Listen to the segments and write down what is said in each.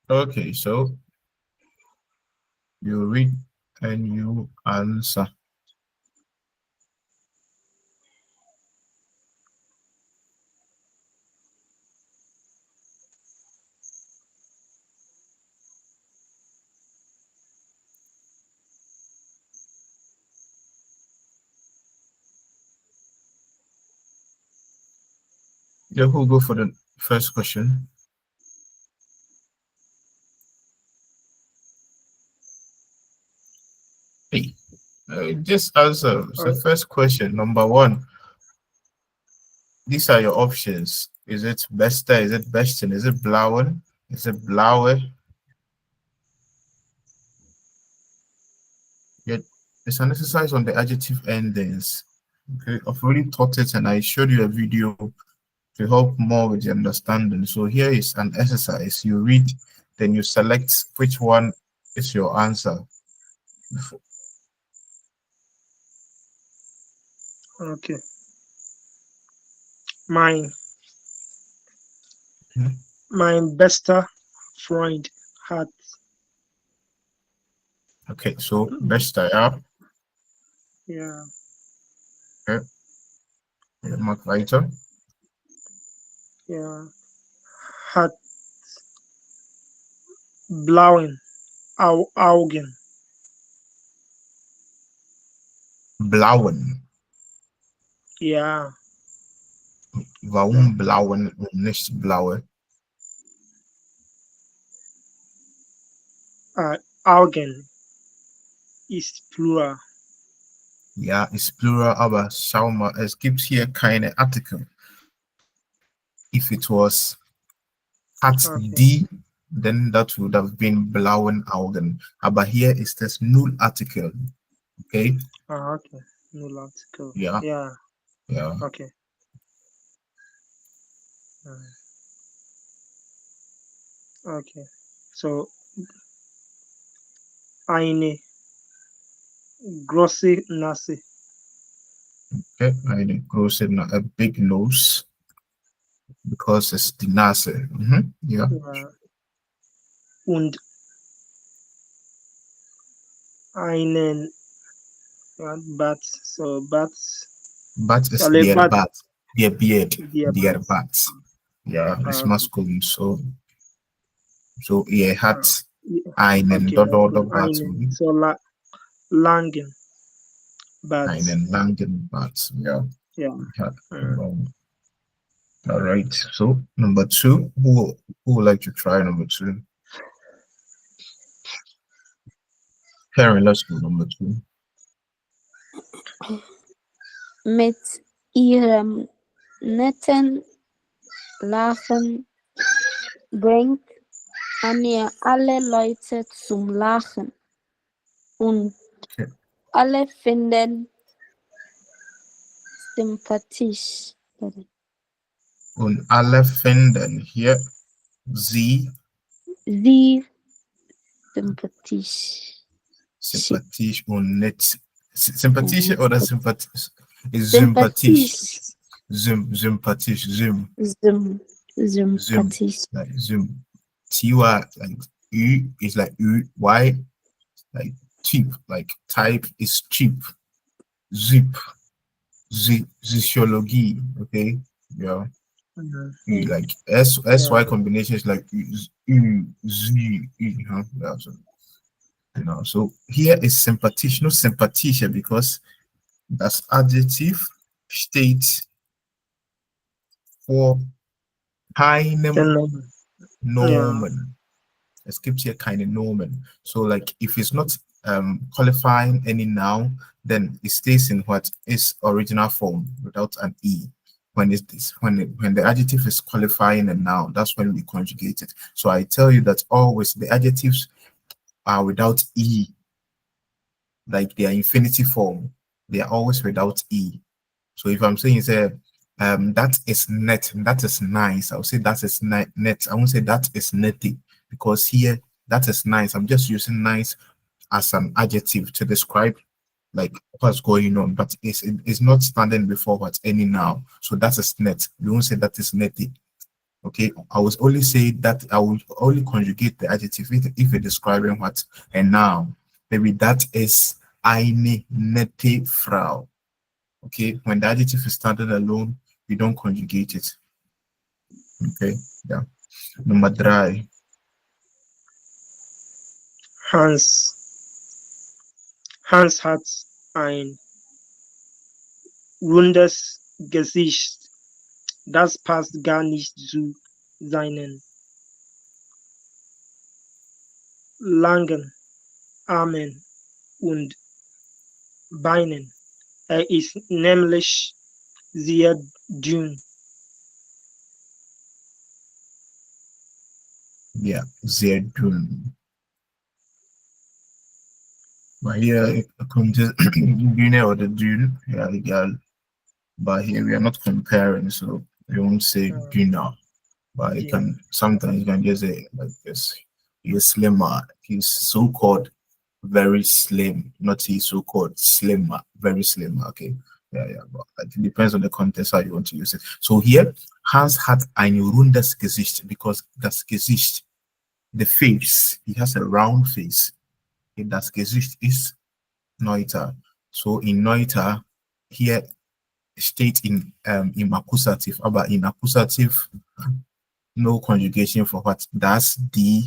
Okay, so you read and you answer. Yeah, who'll go for the first question? Hey, just answer. So Uh, first question, number one. These are your options. Is it Besta? Is it Besten? Is it Blauen? Is it Blaue? Yet it's an exercise on the adjective endings. Okay, I've already taught it and I showed you a video to help more with the understanding. So here is an exercise. You read, then you select which one is your answer. okay. Mine, Mhm. my bester friend had. Okay, so Besta, yeah. Yeah, Okay, Mark weiter. yeah. Hat blauen Augen. Blauen. Ja, Warum blauen und nicht blaue? Augen ist plural. Ja, ist plural, aber schau mal, es gibt hier keine Artikel. If it was hat Okay. die, then that would have been blauen Augen. Aber hier ist es null Artikel. Okay? Okay. Null article. Ja, Yeah. ja. Okay. Uh, okay. So eine große Nase. Okay, eine große, a big nose because it's the Nase. Yeah, Ja. Und einen Bart. So Bart. but it's Alle their Bart. bat, their beard, Der their Bart. bats. Yeah, it's Okay. masculine. So er Uh, hat yeah. einen Okay. Dodo Und Bat, einen so langen Bart. einen langen Bat. Yeah, Ja. hat. Uh, All right. So number two, who would like to try number two? Karen, let's go number two. Mit ihrem netten Lachen bringt Anja alle Leute zum Lachen und Okay. alle finden sympathisch. Und alle finden hier sie Sie sympathisch. sympathisch und nicht sympathisch oder sympathisch? Ist sympathisch. Sympathisch. Sympathisch. Sympathisch. Like T-Y, like U is like U, Y, like cheap, like type is cheap. Zip, Physiology, okay? Yeah. Like yeah. SY combination is like U, Z, huh? Yeah, so, so here is sympathisch, no sympathisch because das Adjektiv steht vor keinem Genau. Ja. Nomen. Es gibt hier keine Nomen. So like if it's not qualifying any noun, then it stays in what is original form without an E. When when the adjective is qualifying a noun, that's when we conjugate it. So I tell you that always the adjectives are without E, like they are infinitive form. They are always without E. So if I'm saying say that is net, that is nice, I'll say that is net. I won't say that is netty because here that is nice. I'm just using nice as an adjective to describe like what's going on, but it's not standing before what's any now. So that is net. We won't say that is netty. Okay, I will only say that I will only conjugate the adjective if it's describing what a noun. Maybe that is eine nette Frau. Okay, when the adjective is standing alone, we don't conjugate it. Okay, yeah. Number 3. Hans. Hans hat ein rundes Gesicht. Das passt gar nicht zu seinen langen Armen und Beinen. Er ist nämlich sehr dünn. Yeah, sehr dünn. But here it comes dünne or the dünn. Yeah, egal. But here we are not comparing, so we won't say dünner. But you can sometimes you can just say like this. He's slimmer. He's so-called very slim, not he's so-called slimmer, very slim. Okay. Yeah. But like, it depends on the context how you want to use it. So here, Hans hat ein rundes Gesicht because das Gesicht, the face, he has a round face. Das Gesicht is Neuter. So in Neuter, here state in accusative, but in accusative, no conjugation for what? That's the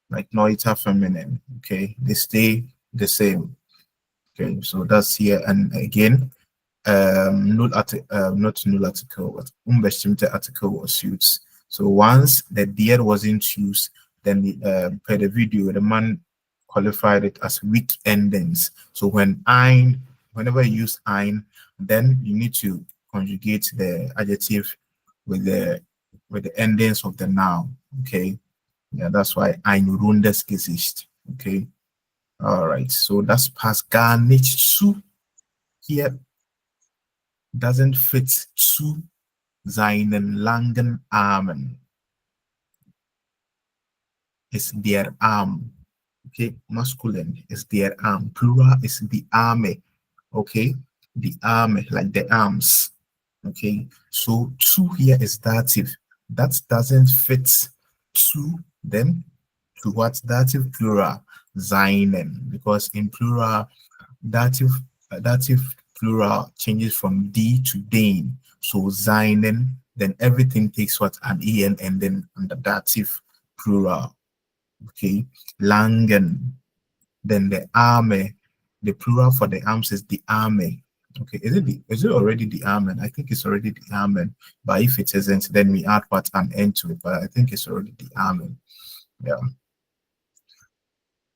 like Neuter feminine. Okay, they stay the same. Okay, so that's here, and again, null article, not null article, but unbestimmte article was used. So once the der wasn't used, then per the video, the man qualified it as weak endings. So whenever you use ein, then you need to conjugate the adjective with the endings of the noun. Okay, yeah, that's why ein rundes Gesicht. Okay, all right. So that's passt gar nicht zu. Here doesn't fit zu seinen langen Armen. It's der Arm. Okay, masculine is their arm. Plural is the army. Okay, the army, like the arms. Okay, so to here is dative. That doesn't fit to then to what dative plural seinen, because in plural dative plural changes from d to den. So seinen, then everything takes what an en and then the dative plural. Okay, langen, then the army, the plural for the arms is the army. Okay, is it already the armen? I think it's already the armen, but if it isn't, then we add what an end to it, but I think it's already the armen. Yeah.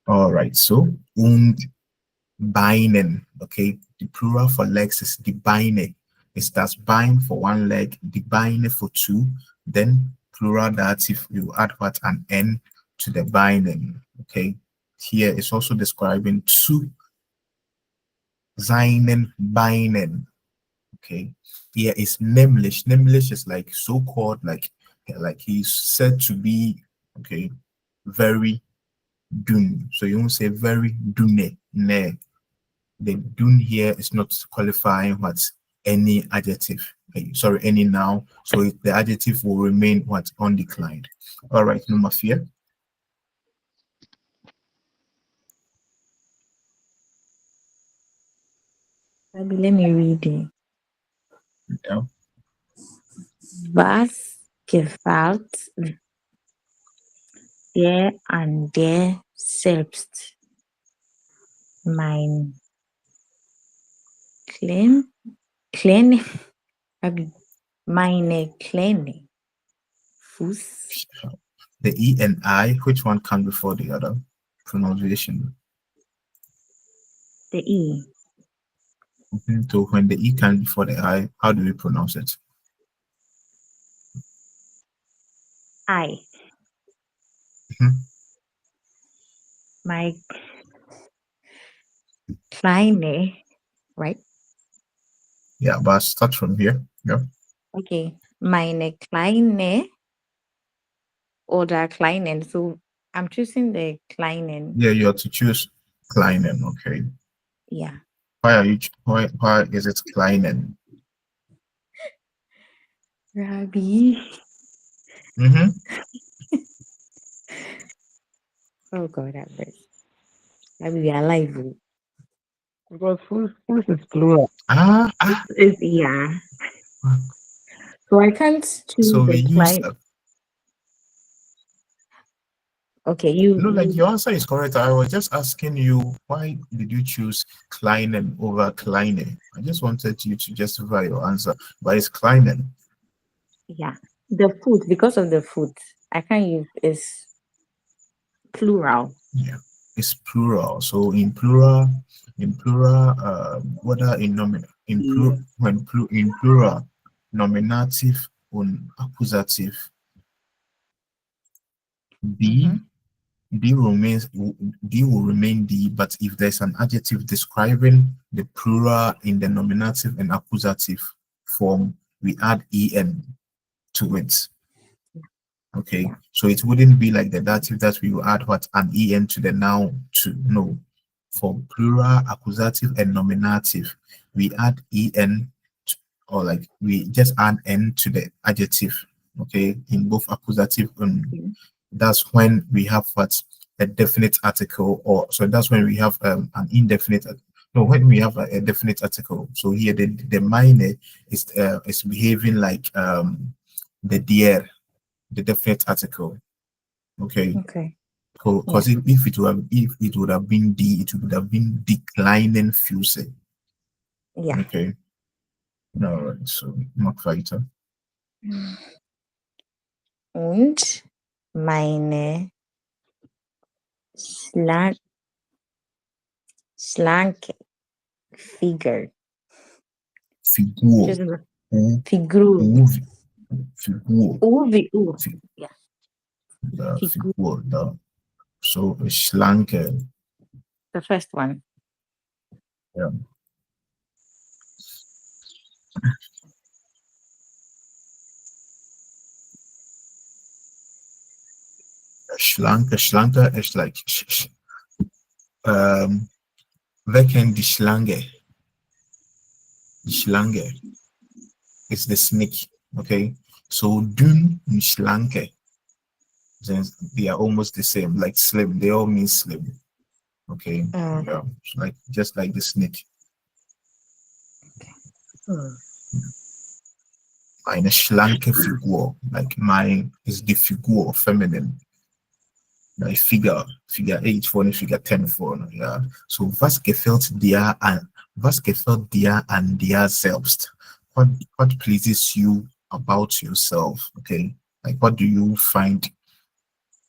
All right, so und Beinen. Okay, the plural for legs is die Beine. It's das Bein for one leg, die Beine for two, then plural dative, you add what an n to the Beinen. Okay, here it's also describing zu seinen Beinen. Okay, here is nämlich. Nämlich is like so-called, like he's said to be, okay, very dun. So you won't say very dune, ne. The dun here is not qualifying what's any adjective, sorry, any noun. So the adjective will remain what? Undeclined. All right, number 4. Let me read it. Yeah. Was gefällt dir an dir selbst? Mein meine kleine Fuß. The E and I, which one comes before the other pronunciation? The E. So when the E comes before the I, how do we pronounce it? I. My kleine, right? Yeah, but start from here. Yeah. Okay. Meine kleine oder kleinen. So I'm choosing the kleinen. Yeah, you have to choose kleinen. Okay. Yeah. Why is it kleinen? Rabbi. Mm-hmm. Oh God, that verse. That we are alive. Oh. Because fools is plural. It's, yeah. So I can't So choose we a use client. Okay, no, like you your answer is correct. I was just asking you why did you choose Kleinen over Kleine? I just wanted you to justify your answer, but it's Kleinen. yeah. The food, because of the food, I can't use is plural. Yeah, it's plural. So in plural, whether in nomin in Yeah. in plural, nominative and accusative, Mm-hmm. D D will remain D, but if there's an adjective describing the plural in the nominative and accusative form, we add en to it. Okay, Yeah. so it wouldn't be like the dative that we will add what an en to the noun to no. For plural, accusative, and nominative, we add en or like we just add n to the adjective. Okay, in both accusative and Okay. that's when we have what a definite article, or so that's when we have an indefinite. No, when we have a definite article. So here the minor is behaving like the dear, the definite article. Okay, Okay. because Yeah. if it would have been D, it would have been declining fuse. Yeah. Okay, all right. So not fighter. Und meine schlanke Figure. Figur, Just u, Figur. figur, Uvi. U. fi- Yeah. Figur. figur. So schlanke. The first one. Ja. Schlanke is like wer kennt die Schlange? Die Schlange is the snake. Okay, so dünn and schlanke, then they are almost the same, like slim. They all mean slim. Okay, yeah, like just like the snake. Eine schlanke Figur, like mine is the figure, feminine. Like figure 8 for figure 10 for, yeah. So was gefällt dir an dir selbst? What pleases you about yourself? Okay, like what do you find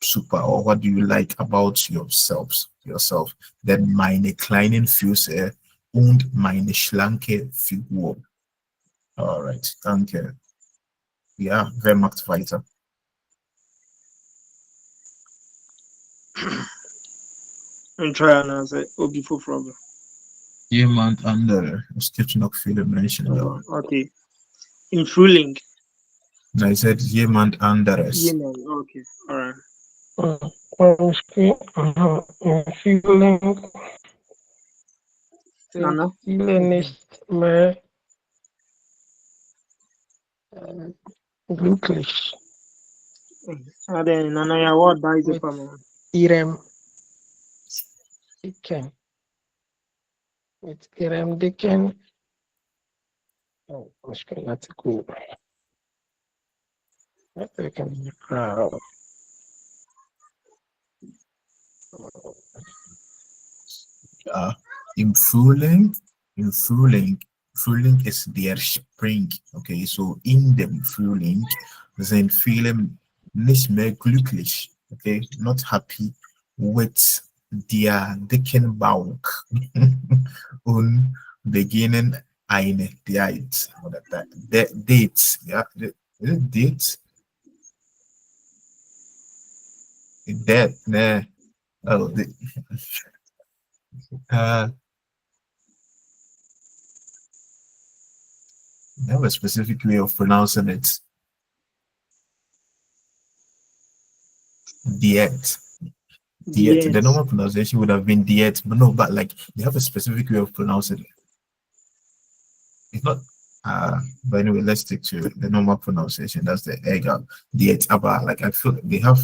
super, or what do you like about yourself? Then meine kleinen Füße und meine schlanke Figur. All right, danke. Ja, wer macht weiter? And try and answer Obi for problem. Jemand andere. Es gibt noch viele Menschen da. Okay. In Frühling. I said jemand anderes. Yemen. Okay. All right. On screen, in feeling, Nana. feeling ist mehr glücklich And then Nana, yeah, what advice mit from ihrem Dicken. Mit ihrem Dicken. Oh, ich kann nicht gut. I can be proud. Im Frühling, Frühling ist der Spring. Okay, so in dem Frühling sind viele nicht mehr glücklich. Okay, not happy with their dicken Bauch und beginnen eine Date oder Dates. Ja, Dates. That, nah. Oh, uh, I have a specific way of pronouncing it. Diet. Diet. The normal pronunciation would have been diet, but no, but like they have a specific way of pronouncing it. It's not But anyway, let's stick to the normal pronunciation. That's the egal, diet, aber. Like I feel they have.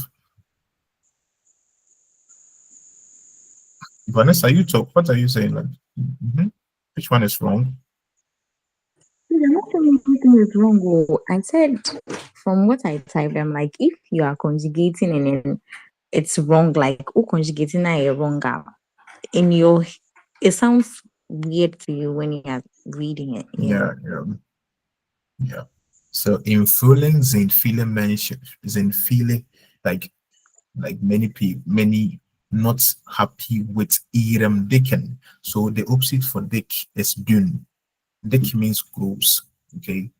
Vanessa, you talk. What are you saying? Like, which one is wrong? I'm not saying anything is wrong. Oh. I said from what I typed, I'm like, if you are conjugating and then it's wrong, like conjugating a wrong in your, it sounds weird to you when you are reading it. Yeah. So in Frühling sind viele Menschen, like many people, many not happy with ihrem Dicken. So the opposite for dick is dünn. Dick means gross. Okay.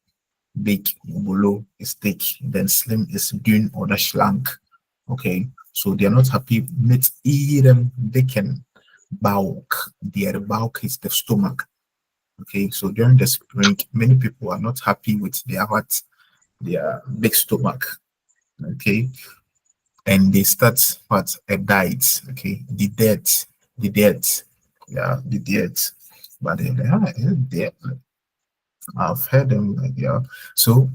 Big, below is thick. Then slim is dünn or the schlank. Okay. So they are not happy with ihrem Dicken. Bauch. Their Bauch is the stomach. Okay, so during the spring, many people are not happy with their big stomach. Okay, and they start a diet. Okay, the diet, yeah, the diet. But I've heard them. Yeah, so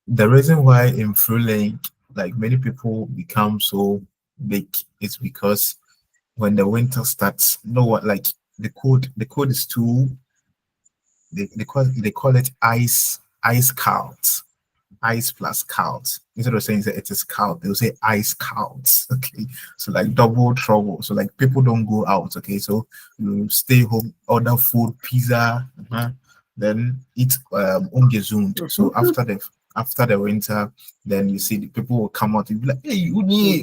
the reason why in Frühling, like many people become so big is because when the winter starts, you know what? Like the code is too. They call it ice counts, ice plus counts. Instead of saying that it is count, they'll say ice counts. Okay, so like double trouble. So like people don't go out. Okay, so you stay home, order food, pizza, then eat ungesund. So after the winter, then you see the people will come out and be like, "Hey, uni,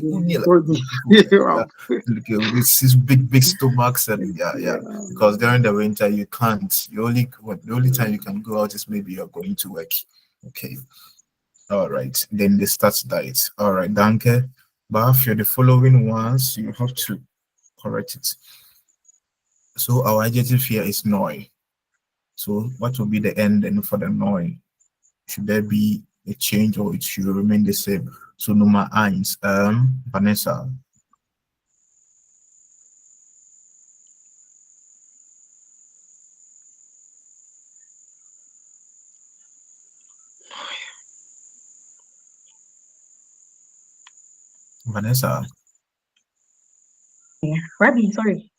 this is big stomachs and yeah." Because during the winter you can't. The only time you can go out is maybe you're going to work. Okay. All right. Then they start diet. All right, danke. But for the following ones, you have to correct it. So our adjective here is neu. So what will be the ending for the neu? Should there be a change or it should remain the same? So Nummer 1, Vanessa. Vanessa. Yeah, Rabbi, sorry.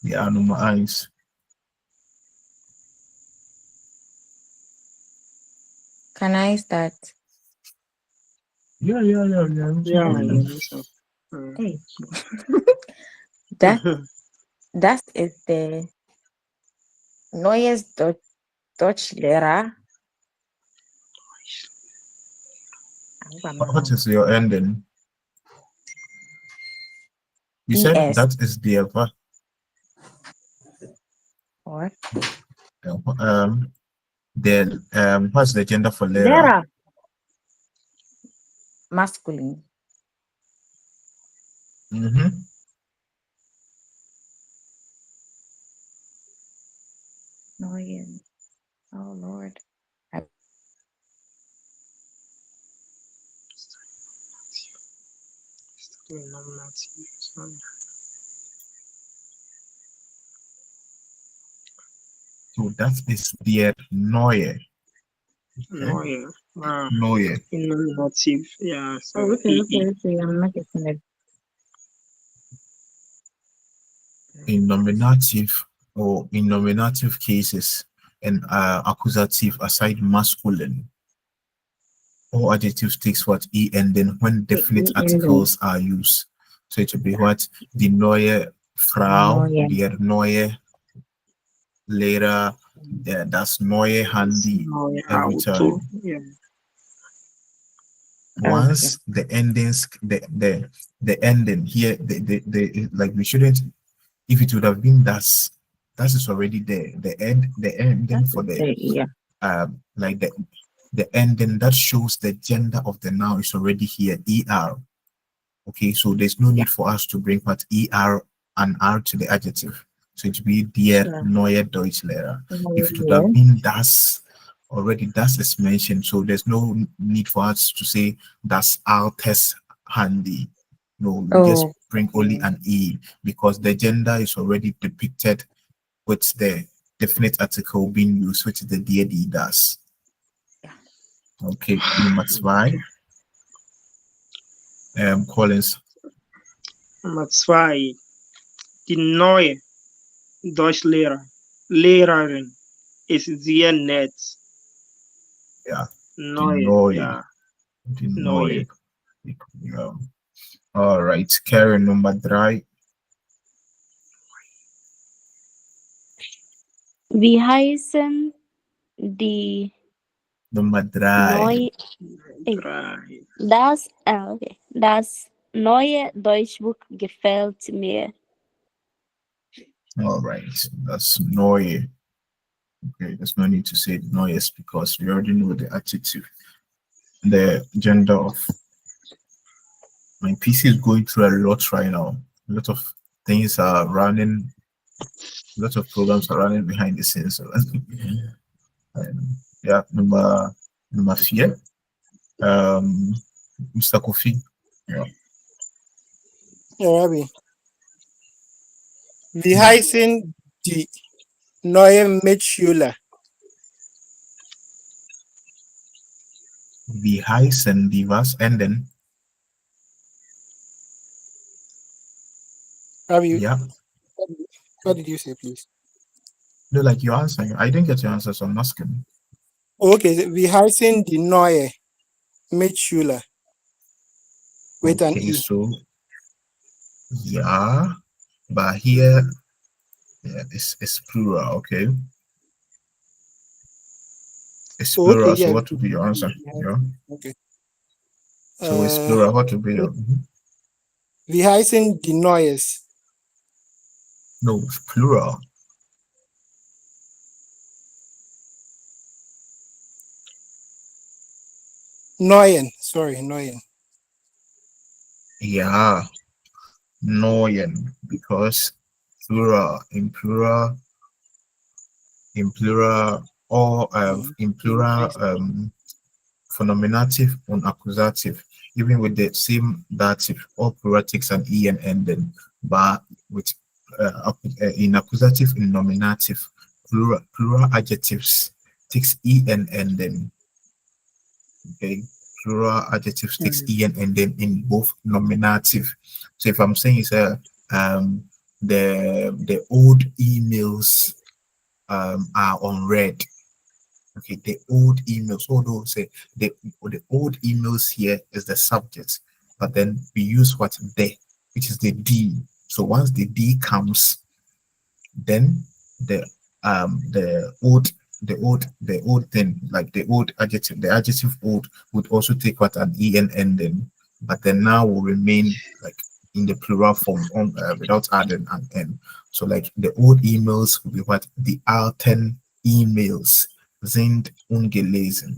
Yeah, Nummer 1. Can I start? Yeah. Hey, that is the neues Deutschlehrer. What is your ending? You said ES. that is the What? What's the gender for Lehrer? Lehrer. Masculine. Neuen. Oh Lord. So that is der Neue. Neue. Wow. Neue. In nominative. Yeah. So Okay. I'm not getting it. In nominative or in nominative cases and accusative aside masculine, all adjectives takes what E ending when definite articles are used. So it will be what? Die neue Frau, der neue Lehrer, das neue Handy every time. Yeah. Once the endings, the ending here, the like we shouldn't. If it would have been that is already there. The ending for the like the ending that shows the gender of the noun is already here. Er. Okay, so there's no need for us to bring what er and r to the adjective. So it would be der neue Deutschlehrer. If it would have been das, already das is mentioned, so there's no need for us to say das altes Handy. No, we just bring only an e because the gender is already depicted with the definite article being used, which is the die das. Okay, number 2. Collins. Nummer 2. Die neue Deutschlehrerin ist sehr nett. Yeah. Neue, yeah. Die neue. Yeah. All right, Karen, number 3. Wie heißen die Nummer 3. Drei. Das neue Deutschbuch gefällt mir. All right, that's neue. Okay, there's no need to say neues because we already know the adjective. The gender of my PC is going through a lot right now. A lot of things are running. A lot of programs are running behind the scenes. So yeah, number 4. Mr. Kofi. Yeah. Ja, Rabbi. Wie heißen die neuen Mitschüler? Wie heißen die was? And then Rabbi, yeah. what did you say, please? No, like you're answering. I didn't get your answer, so I'm asking. Okay, wie heißen die neue Mitschüler? With an Okay, E. so yeah, but here it's plural, okay? It's plural, Okay, so yeah. what would be your answer? Yeah. Okay. So it's plural, what would be your Wie heißen die Neues? no, it's plural. Neuen, sorry, Neuen. Yeah. Neuen, because plural, in plural, or in plural for nominative and accusative, even with the same dative, all plural takes an en ending, but with in accusative and nominative, plural adjectives takes en ending. Okay, plural adjectives takes en ending in both nominative. So if I'm saying it's the old emails are unread. Okay, the old emails, although say the old emails here is the subject, but then we use what which is the D. So once the D comes, then the old thing, like the old adjective, the adjective old would also take what an en ending, but then now will remain like in the plural form on without adding an n. So like the old emails will be what the alten emails sind ungelesen.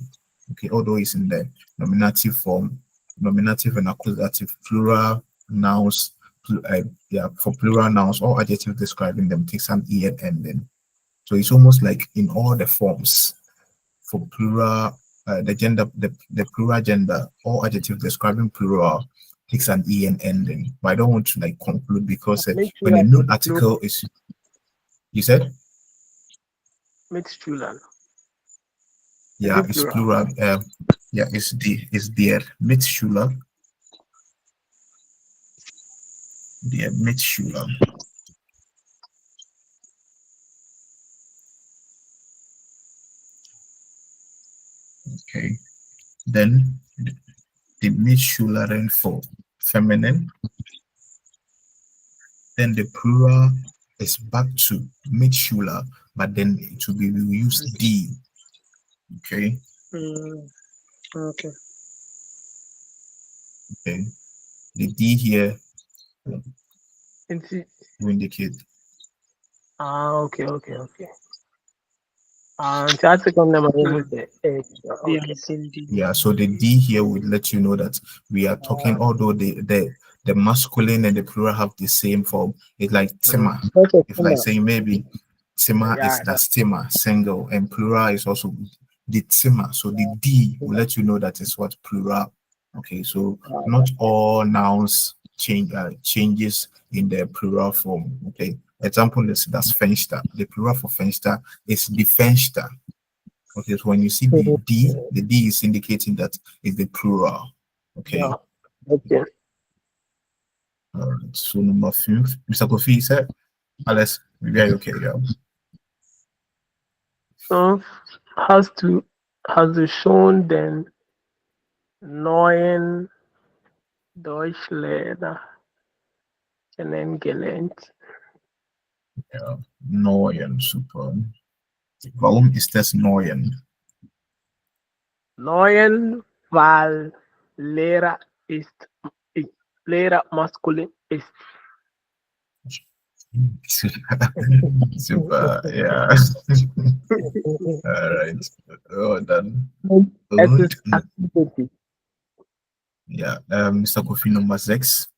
Okay, although it's in the nominative form, nominative and accusative, plural nouns, for plural nouns, all adjectives describing them takes an en ending. So it's almost like in all the forms for plural, the gender, the plural gender, all adjectives describing plural takes an en ending. But I don't want to like conclude because when a new article is, you said? Mitschüler. Yeah, it's plural. Yeah, it's der Mitschüler. Der Mitschüler. Okay, then the Mitschülerin for feminine. Then the plural is back to Mitschüler, but then it will be we use D. Okay. Okay. Okay. The D here will indicate. Okay. The article number Yeah, so the D here would let you know that we are talking, although the masculine and the plural have the same form. It's like Tima. It's like saying maybe Tima is the Tima, single, and plural is also the Tima. So the D will let you know that it's what plural. Okay, so not all nouns changes in their plural form. Okay, Example is das Fenster. The plural for Fenster is die Fenster. Okay, so when you see the D is indicating that it's the plural. Okay. Yeah. Okay. All right. So number 5, Mr. Kofi said, Alice, maybe are you okay? Yeah. So hast du schon den neuen Deutschlehrer kennengelernt? Ja. Neuen, super. Warum ist das neuen? Neuen, weil Lehrer Lehrer maskulin ist. Super, yeah. All right. Oh, dann. Es Und, ist Aktivität. ja, Mr. Kofi Nummer 6.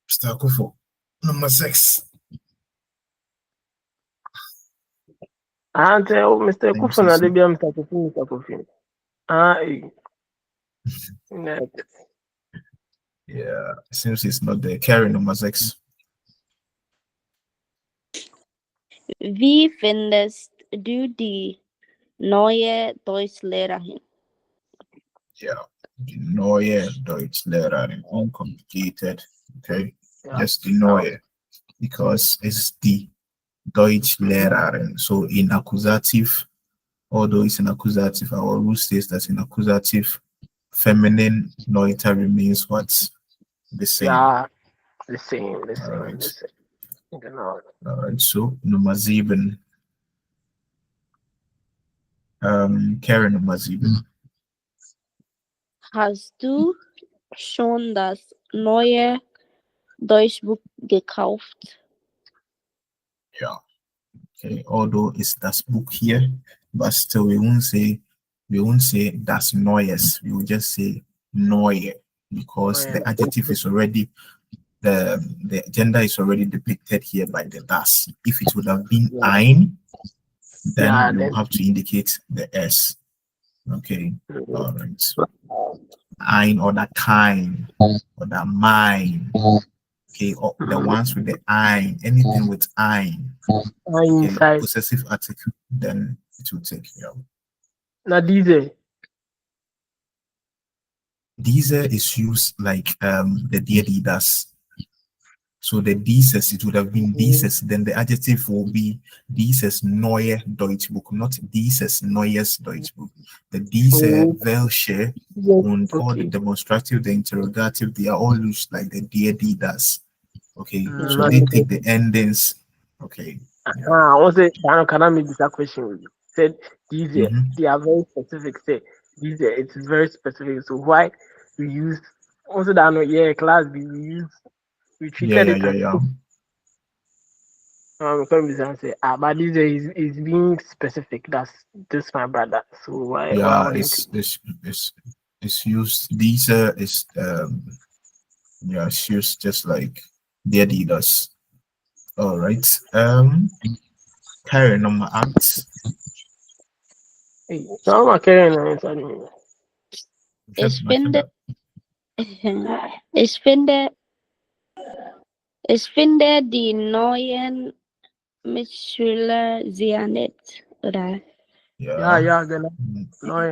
Mr. Kofi Nummer 6. Ante Mr. Thank Kufa you, na sir. debia Mr. Kofi. Next. Yeah, since it's not there. Carry Nummer 6. Wie findest du die neue Deutschlehrerin? Yeah, die neue Deutschlehrerin, uncomplicated. Okay, Yeah. just die neue, because it's the Deutschlehrerin. So in accusative, although it's an accusative, our rule states that in accusative, feminine neuter remains what? The same. Yeah, the same. All right. The same. Genau. All right, so Nummer 7. Karen Nummer 7. Hast du schon das neue Deutschbuch gekauft? Yeah. Okay, although it's das Buch here, but still we won't say das Neues. We will just say neue, because the adjective is already the gender is already depicted here by the das. If it would have been ein, then you have to indicate the s. Okay. All right. Ein or the kind or the mine. Okay, or the ones with the ein, anything with ein, okay, possessive article, then it will take. Yeah. Now diese is used like the deity das. So the dieses, it would have been dieses, then the adjective will be dieses neue Deutschbuch, not dieses neues Deutschbuch. The diese, welche, and all the demonstrative, the interrogative, they are all used like the deity das. Okay, so they take the endings. Okay. Also, can I make this question with you? Said these they are very specific. Say these it is very specific. So why we use also that class we treated it as say but this is being specific. That's this my brother. So why it's used. These is it's used just like the Adidas. All right. Carry Nummer 8. Ich finde die neuen Mitschüler sehr nett, oder? Ja, genau.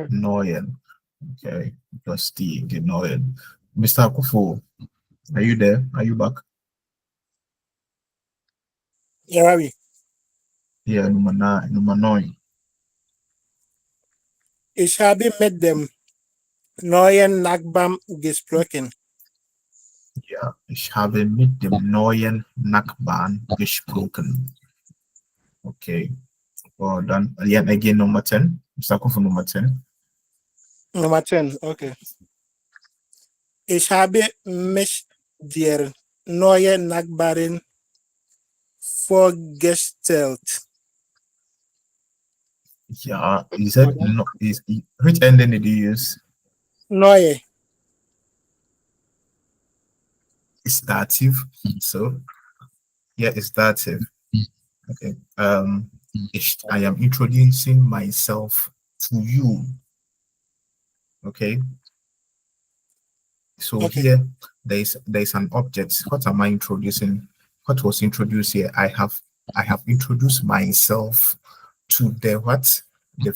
Neuen. Okay, plus the neuen. Mr. Akufo, are you there? Are you back? Yeah, Ravi. Yeah, Nummer 9. Ich habe mit dem neuen Nachbarn gesprochen. Ja, ich habe mit dem neuen Nachbarn gesprochen. Okay. Well, dann again Nummer 10. Mr. Akufo, Nummer 10. Nummer 10, okay. Ich habe mich der neuen Nachbarin vorgestellt. Yeah, you said no. Which ending did you use? Neue. It's dative. So yeah, it's dative. Okay. I am introducing myself to you. Okay. So Okay. here there's an object. What am I introducing? What was introduced here? I have introduced myself to the what? The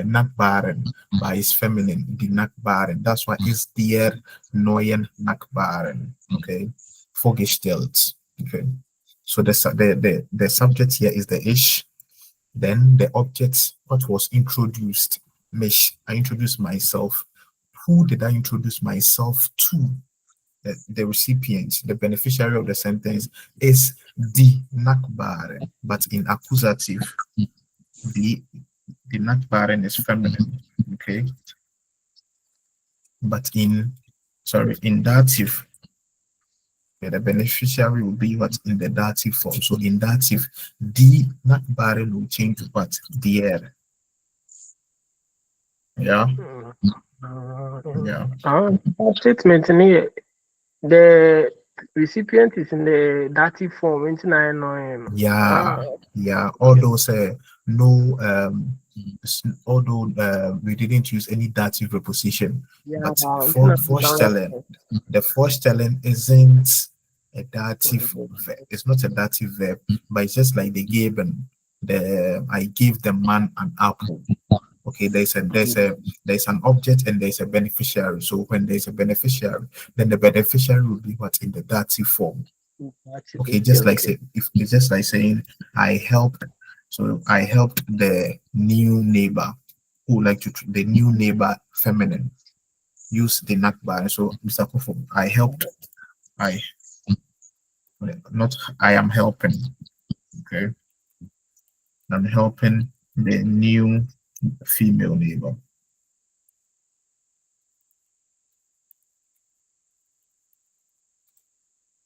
Nakbaren by its feminine, the Nakbaren. That's why it's der neuen Nakbaren. Okay, vorgestellt. Okay, so the subject here is the ish. Then the object, what was introduced? Mich. I introduced myself. Who did I introduce myself to? The recipient, the beneficiary of the sentence is the Nakbaren, but in accusative, the Nakbaren is feminine. Okay, but in dative, the beneficiary will be what in the dative form. So in dative, the Nakbaren will change to what? The air. Yeah. Yeah. Statement in here. The recipient is in the dative form. Yeah. Yeah. Although no although we didn't use any dative preposition, but vorstellen, the vorstellen isn't a dative verb. It's not a dative verb, but it's just like the geben. I gave the man an apple. Okay, there's an object and there's a beneficiary. So when there's a beneficiary, then the beneficiary will be what in the dative form. Okay, just like saying I helped. So I helped the new neighbor who like to the new neighbor feminine use the nakbar. So Mr. Kofo, I helped. I am helping. Okay, I'm helping the new female neighbor.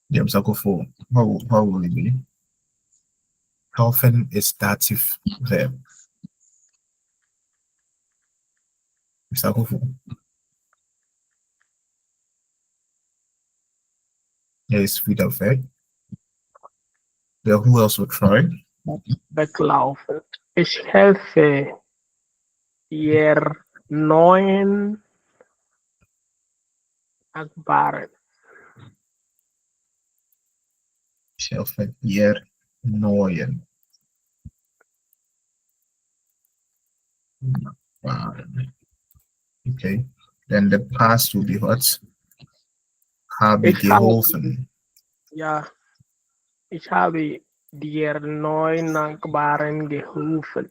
Yeah, Mr. Kofo, how will it be? Helping is dative verb. Mr. Kofo. Yes, with a verb. Yeah, who else will try? Weglaufen. Ich helfe ihr neuen Nachbarn. Ich helfe ihr neuen Nachbarn. Okay, then the past will be what? Habe Ich habe, geholfen. ja, ich habe dir neuen Nachbarn geholfen.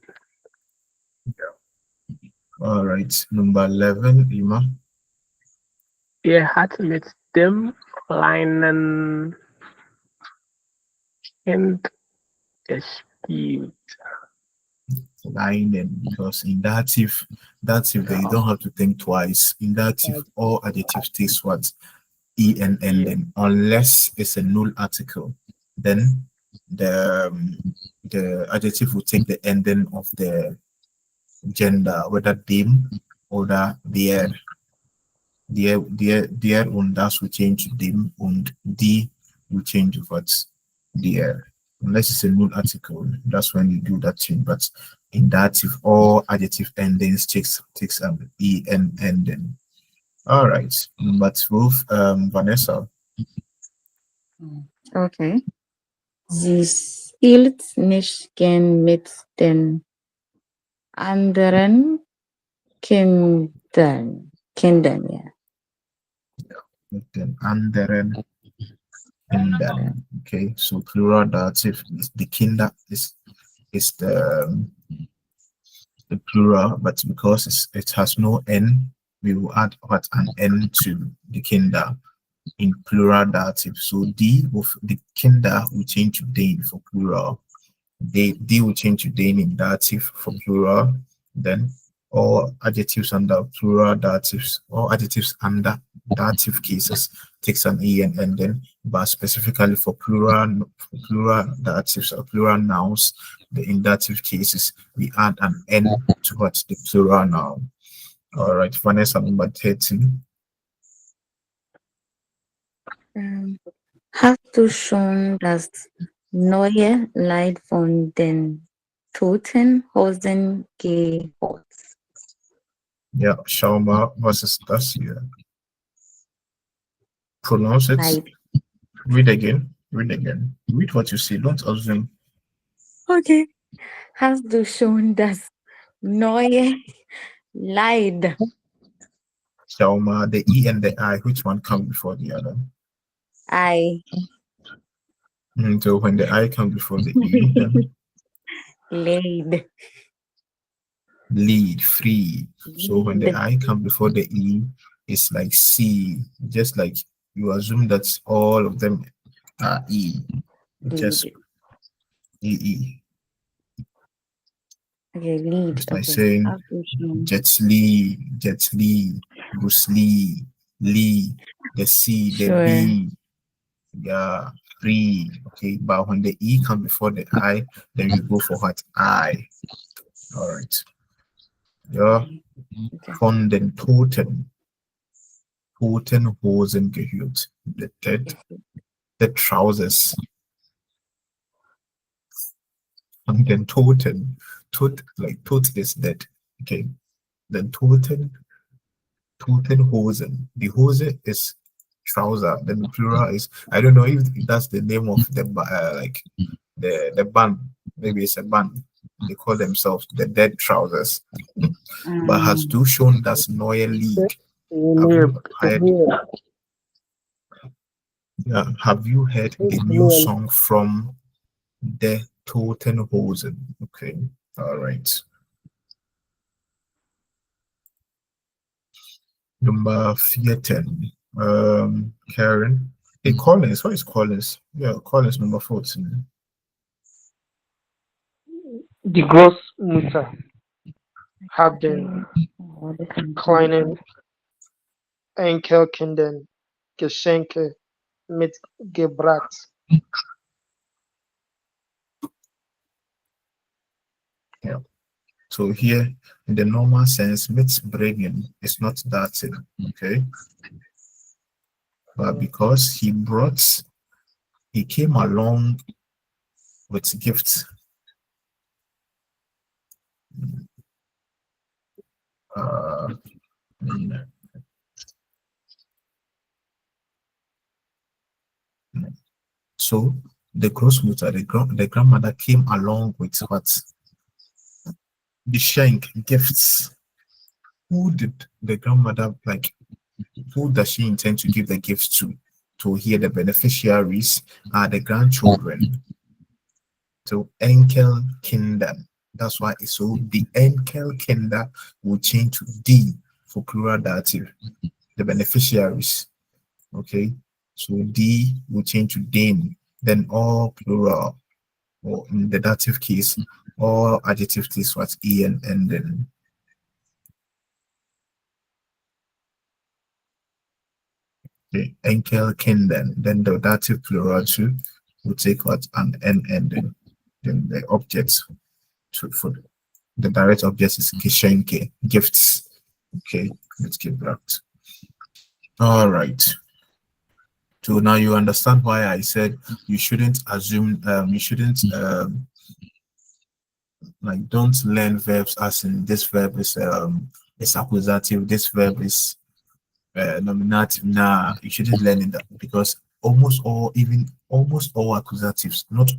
All right, number 11, Ima. Hat mit dem kleinen Kind gespielt. Leinen, because in dative you don't have to think twice. In dative, all adjectives takes what? En ending, unless it's a null article. Then the adjective will take the ending of the gender, whether dem or der. Der und das will change to dem and die will change to what? Der. Unless it's a null article, that's when you do that thing. But in dative, all adjective endings takes an en ending. All right, number 12, Vanessa. Okay. Sie spielt nicht gern mit den anderen Kindern, yeah. Mit den anderen Kindern. Okay, so plural dative is the Kinder is the plural, but because it has no n, we will add what an n to the Kinder in plural dative. So the Kinder will change to den for plural. They will change to den in dative for plural. Then all adjectives under plural datives, all adjectives under dative cases takes an en and then, but specifically for plural datives or plural nouns, the in dative cases we add an n to what the plural noun. All right, Vanessa, number 13. Hast du schon das neue Lied von den Toten Hosen gehört? Ja, schau mal, was ist das hier? Pronounce it. Lied. Read again. Read again. Read what you see. Don't assume. Okay. Hast du schon das neue Leid? Shalma, the E and the I, which one come before the other? I So when the I comes before the E, then laid. lead, free. So when the Lead. I comes before the E, it's like C. Just like you assume that all of them are E. Just Lead. E. Okay, lead. It's like Okay. saying Hast du schon. Jet Li, Bruce Lee, Lee, the C, the Sure. B, yeah, free. Okay, but when the E comes before the I, then you go for what? I. All right. Ja, Okay. von den Toten Hosen gehört. The trousers. Von den Toten. Like tot is dead. Okay. Then Toten Hosen. The Hose is trouser. Then the plural is, I don't know if that's the name of the like the band. Maybe it's a band. They call themselves the Dead Trousers. But has du schon das neue Lied? Have you heard the new song from the Toten Hosen? Okay, all right. Number 14. Karen. Hey, Collins. What is Collins? Yeah, Collins number 14. Die Großmutter hat den kleinen Enkelkindern Geschenke mitgebracht. Yeah. So here, in the normal sense, mitbringen is not that thing, okay? But because he came along with gifts. So the Großmutter, the grandmother came along with what? The shank gifts. Who did the grandmother like? Who does she intend to give the gifts to? To hear the beneficiaries are the grandchildren. So Enkelkinder. That's why it's so the Enkelkinder will change to D for plural dative. The beneficiaries. Okay. So D will change to den. Then all plural, or in the dative case, all adjective case was E and then. Okay. Enkelkinder. Then the dative plural too will take what an N ending. Then the objects for the direct object is Geschenke, gifts. Okay, let's get back. All right. So now you understand why I said you shouldn't assume, like don't learn verbs as in this verb is accusative, this verb is nominative. Nah, you shouldn't learn that because almost all accusatives, not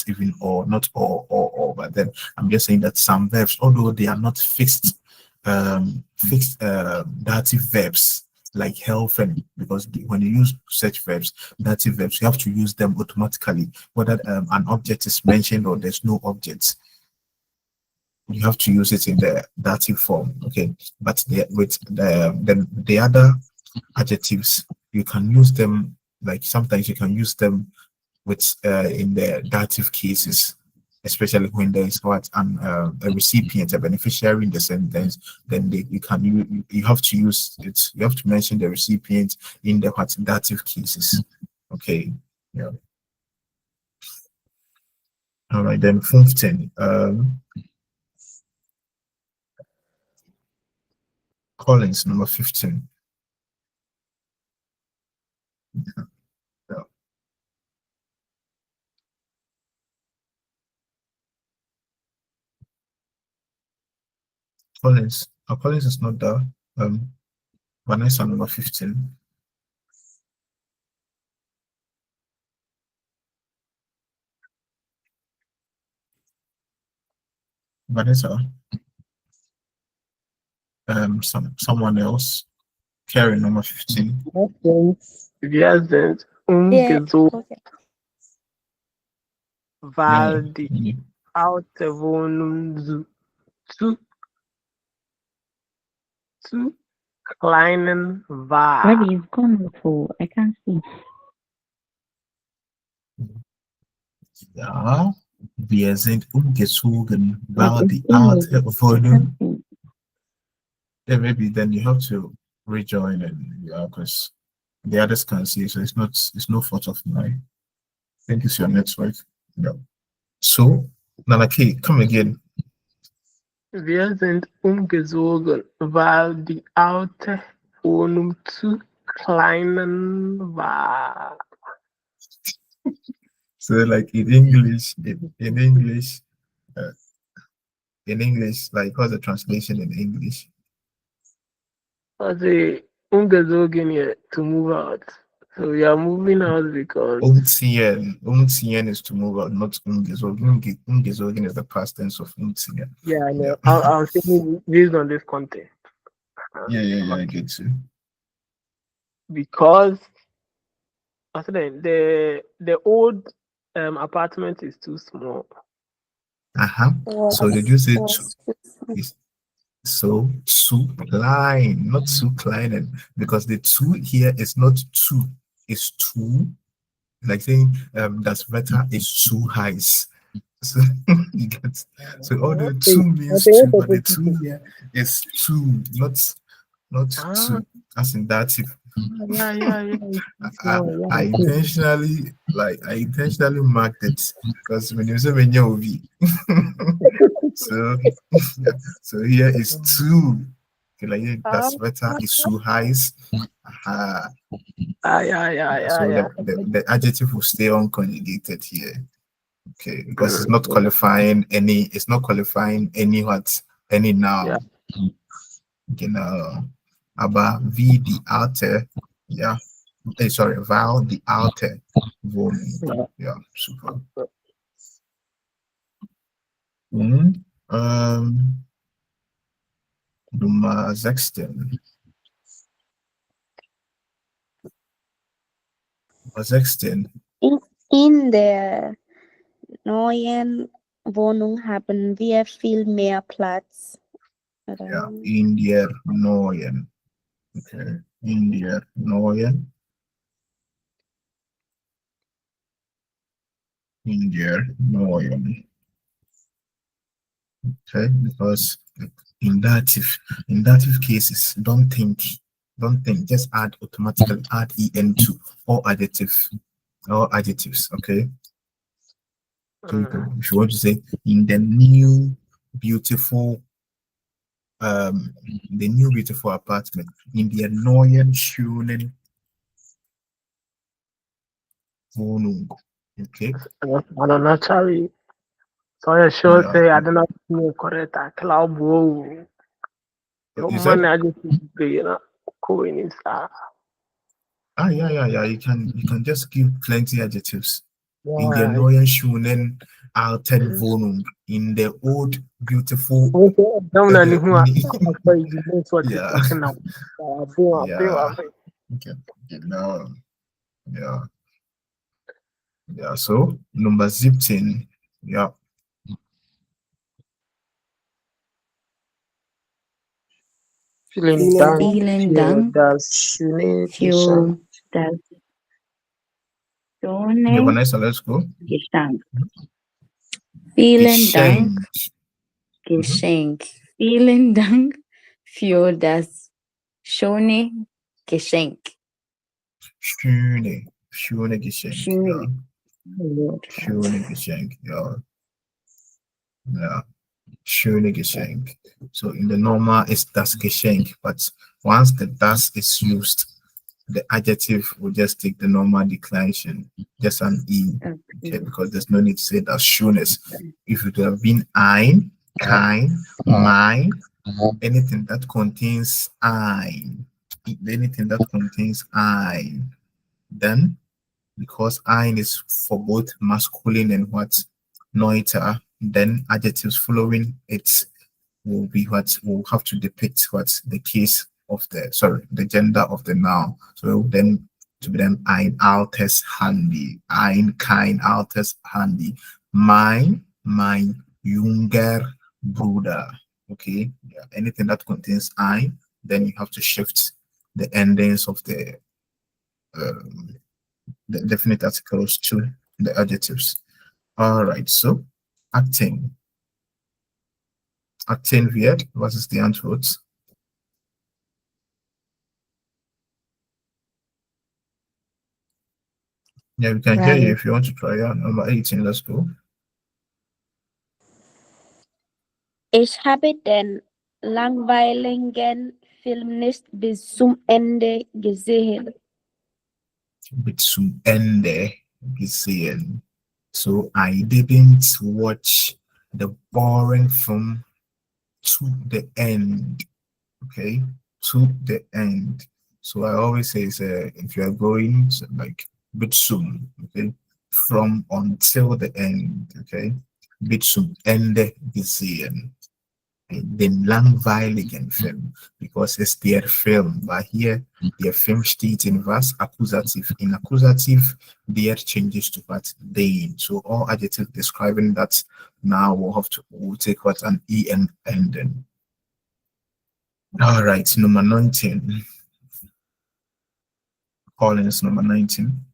even all, not all, but then I'm just saying that some verbs, although they are not fixed dative verbs like helfen, because when you use such verbs, dative verbs, you have to use them automatically, whether an object is mentioned or there's no object. You have to use it in the dative form, okay? But with the other adjectives, you can use them, like sometimes you can use them with in the dative cases, especially when there is what a recipient, a beneficiary in the sentence. Then you have to use it. You have to mention the recipient in the what dative cases. Okay, yeah. All right, then 15. Collins number 15. Yeah. Collins. Collins is not there. Vanessa number 15. Vanessa. Someone else. Carry number 15. Wir sind Yeah. umgezogen, Okay. weil die Yeah. alte Wohnung zu kleinen war. Maybe it's gone for I can't see. Ja, wir sind umgezogen, weil Like, die it's in alte it. I Wohnung. can't see. Yeah, maybe then you have to rejoin and yeah, because the others can see, so it's no fault of mine. I think it's your network. Yeah. So, Nanaki, come again. Wir sind umgezogen, weil die alte Wohnung zu kleinen war. So, like in English, in English, like what's the translation in English? Also, umgezogen here to move out. So we are moving out because Umziehen is to move out, not umgezogen. Umgezogen is the past tense of umziehen. yeah, I know. Yeah. I'm thinking based on this context. Yeah, I get you. Because I said the old apartment is too small. So did you say Was- so zu klein, not zu kleinen, because the two here is not two, it's two. Like saying that's better is too high. So you get so all the two means two, but the two here is two, not two. As in that if Yeah. I intentionally marked it because when you say when you so so here is two. Okay, like that's better is too high. So the adjective will stay unconjugated here. Okay, because it's not qualifying any any noun. Yeah. Okay, now aber wie die alte, yeah. Sorry, weil die alte Wohnung. Yeah, super. Nummer 16. Nummer 16. In der neuen Wohnung haben wir viel mehr Platz. Ja, in der neuen. Okay, in der neuen. In der neuen. Okay, because in dative cases, don't think, just add automatically, add en to all adjectives, okay? Okay, if you want to say in the new beautiful apartment, in the neuen schönen Wohnung, okay? I don't know, Charlie. So I sure Yeah. say I don't know correct cloud whoa. You said? I just you know cool in stuff. Yeah. You can just give plenty adjectives. In der Yeah. neuen schönen alten Wohnung, in the old beautiful. Yeah. So number 17. Yeah. Vielen Dank Vielen für Dank das schöne für Geschenk. das Okay, schöne Vanessa, let's go. Geschenk. Vielen Dank, Geschenk. Geschenk. Vielen Dank für das schöne Geschenk. Schöne Geschenk. Schöne. Ja. Schöne Geschenk. Yeah. Schöne Geschenk. So in the normal it's das Geschenk, but once the das is used, the adjective will just take the normal declension, just an e, okay, because there's no need to say das Schönes. If it would have been ein, kein, mein, anything that contains ein, then because ein is for both masculine and what neuter, then adjectives following it will be what will have to depict what the case of the gender of the noun. So then to be then ein altes Handy, ein kein altes Handy, mein junger Bruder. Okay, yeah. Anything that contains ein, then you have to shift the endings of the definite articles to the adjectives. All right, so acting wird, what is the Antwort? Yeah, we can hear you. If you want to try out number 18, let's go. Ich habe den langweiligen Film nicht bis zum Ende gesehen. Bis zum Ende gesehen. So I didn't watch the boring film to the end. Okay, to the end. So I always say, if you are going like bit soon, okay, from until the end, okay, bit zum Ende gesehen. Den langweiligen Film, because it's their film, but here their film steht in was? Accusative. In accusative, there changes to what? Den. So all adjectives describing that now we'll take what? An en ending. All right, number 19. Collins, number 19.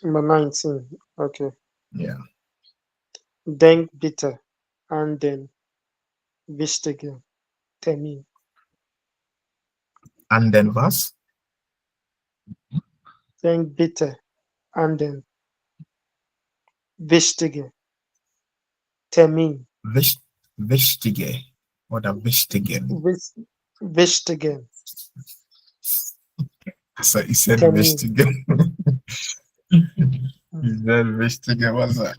Number 19. Okay. Yeah. Denk bitte an den wichtigen Termin. And then was? Denk bitte an den wichtigen Termin. Wichtige oder wichtigen? Wichtigen. So he said Termin. wichtigen. He said wichtigen, was that?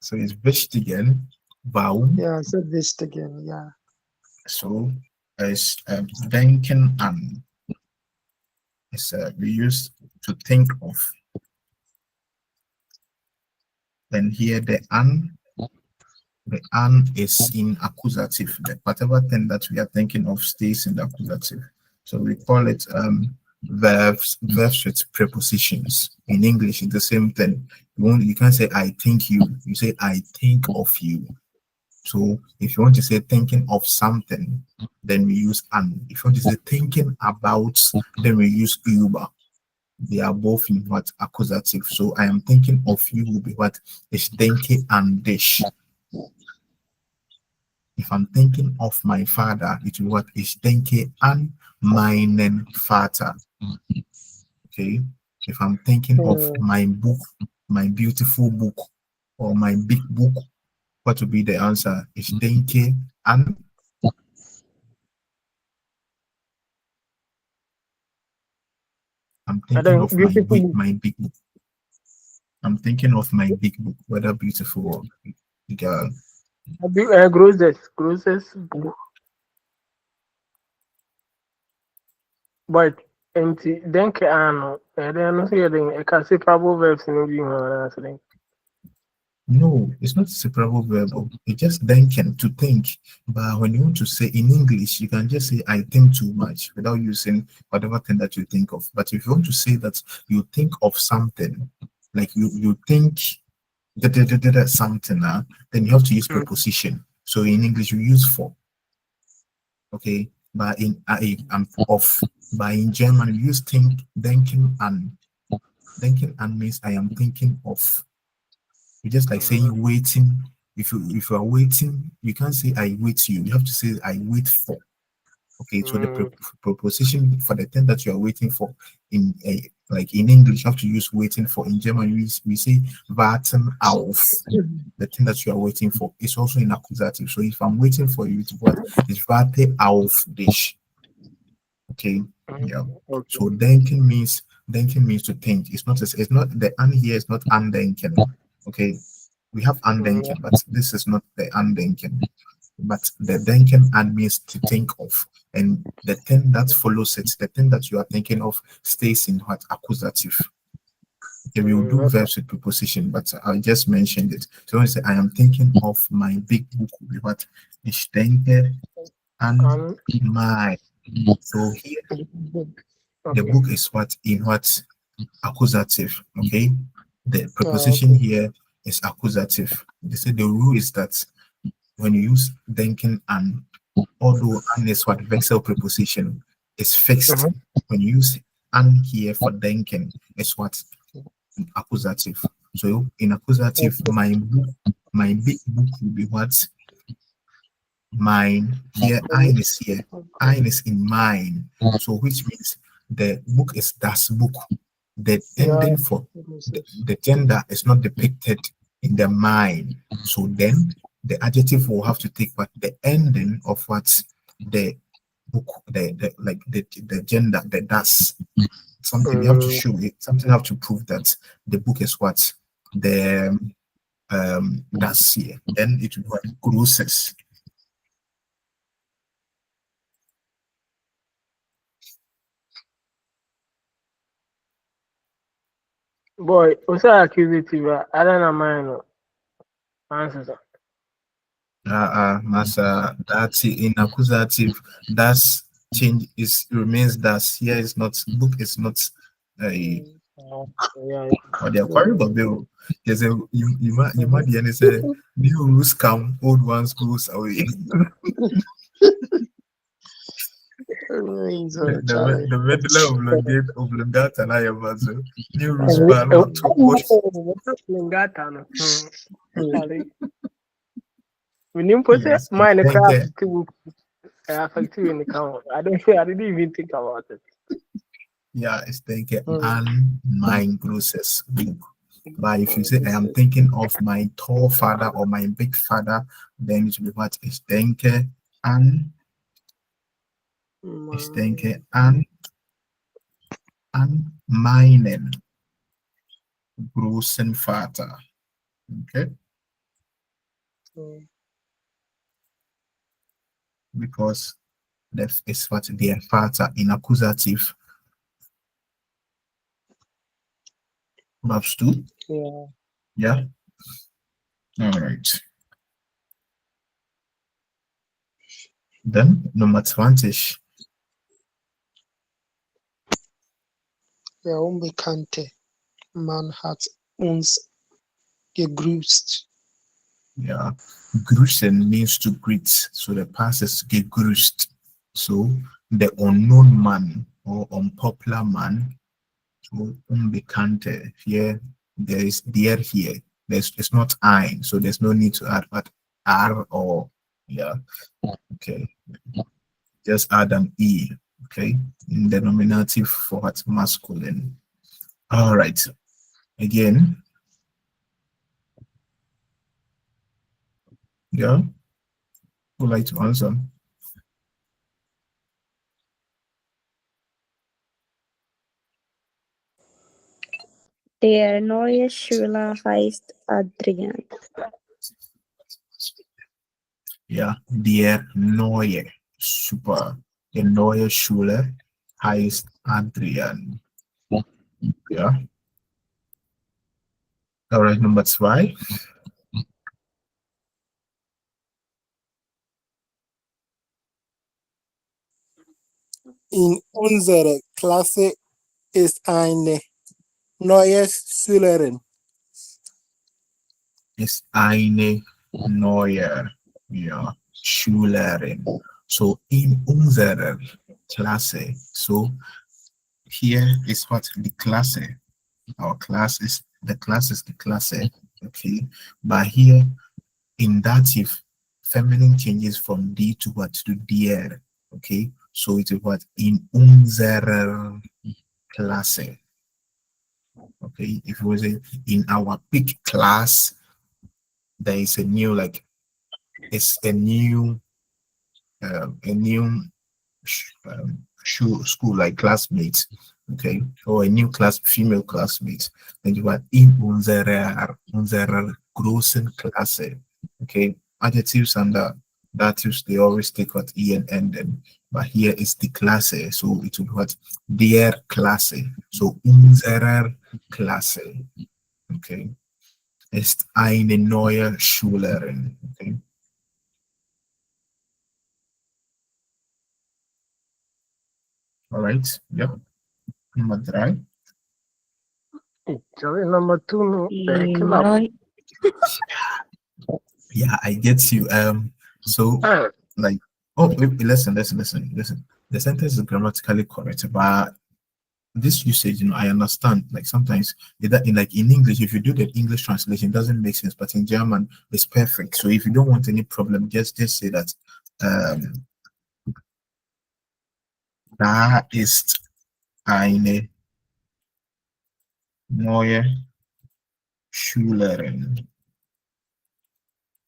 So it's wichtigen. Warum? Yeah, I said wichtigen, yeah. So it's denken an. It's we used to think of. Then here the an is in accusative. Whatever thing that we are thinking of stays in the accusative. So we call it verbs with prepositions. In English, it's the same thing. You can't say I think you. You say I think of you. So if you want to say thinking of something, then we use an. If you want to say thinking about, then we use über. They are both in what? Accusative. So I am thinking of you will be what? Ich denke an dich. If I'm thinking of my father, it will be what? Ich denke an meinen Vater. Okay. If I'm thinking of my book, my beautiful book, or my big book, what would be the answer? Ich denke an. I'm thinking of my big book. I'm thinking of my big book, whether beautiful or girl. Großes Buch. But denke an, no say I can say separable verbs in English. No, it's not a separable verb. It's just denken, to think. But when you want to say in English, you can just say I think too much without using whatever thing that you think of. But if you want to say that you think of something, like you think something, then you have to use preposition. So in English, you use for. Okay, but in of. But in German, you use denken an. Denken an means I am thinking of. You just like saying waiting. If you are waiting, you can't say I wait you. You have to say I wait for. Okay, so the preposition for the thing that you are waiting for like in English, you have to use waiting for. In German, we say warten auf. The thing that you are waiting for is also in accusative. So if I'm waiting for you to what? It's warte auf dich. Okay, yeah. Okay. So denken means to think. It's not the an here is not andenken. Okay, we have andenken, but this is not the andenken. But the denken an means to think of, and the thing that follows it, the thing that you are thinking of, stays in what? Accusative. Okay, we will do verbs with preposition, but I just mentioned it. So when I say I am thinking of my big book, will be what? Ich denke an my. So here the book is what in what accusative. Okay, the preposition here is accusative. They say the rule is that when you use denken and, although and is what vexel preposition is fixed. When you use and here for denken, it's what accusative. So in accusative, my big book will be what? Mine. Here, ein is here. Ein is in mine. So which means the book is das book. The ending for the gender is not depicted in the mind. So then the adjective will have to take what the ending of what the book, the gender, the das. Something you have to show it, something you have to prove that the book is what the das here. Then it will be what grosses. Boy, what's that accusative? I don't know mine. Answer. Massa, that's in accusative. That's change is remains that here is not book is not a. But they are quite bill. There's a you might be and say new rules come, old ones goes away. The middle of Lungata and I have also new rules ban to watch. When you put it, mine craft to affect you in the count. I didn't even think about it. Yeah, it's thinking and mine grosses book. But if you say I am thinking of my tall father or my big father, then it will be what is denke and is denke and meinen großen Vater. Okay. Because that is what their father in accusative. Maps too. Yeah. All right. Then number 20. Der Unbekannte Mann hat uns gegrüßt. Yeah. Grüßen means to greet. So the past is gegrüßt. So the unknown man or unpopular man. So unbekannte. Here there is der here. It's not ein, so there's no need to add but r or yeah. Okay. Just add an e. Okay. In the nominative for what masculine. All right. Again. Yeah. Would like to answer? Der neue Schüler heißt Adrian. Ja, der neue. Super. Der neue Schüler heißt Adrian. Ja. Alright, Nummer 2. In unserer Klasse ist eine neue Schülerin. Ist eine neue Schülerin. So in unserer Klasse. So here is what the Klasse. Our class is the Klasse. Okay. But here in dative, feminine changes from D to what to der. Okay. So it is what in unserer Klasse. Okay, if it was in our big class, there is a new it's a new school like classmates. Okay, or a new female classmate. Then you are in unserer großen Klasse. Okay, adjectives and datives they always take what e and n then. But here is the Klasse, so it would what der Klasse. So unserer Klasse. Okay. Ist eine neue Schülerin. Okay. All right. Yep. Nummer 3. Sorry, number 2, no. The Kill up. Yeah, I get you. So like, oh, listen. The sentence is grammatically correct, but this usage, I understand. Like sometimes in English, if you do the English translation, it doesn't make sense, but in German, it's perfect. So if you don't want any problem, just say that da ist eine neue Schülerin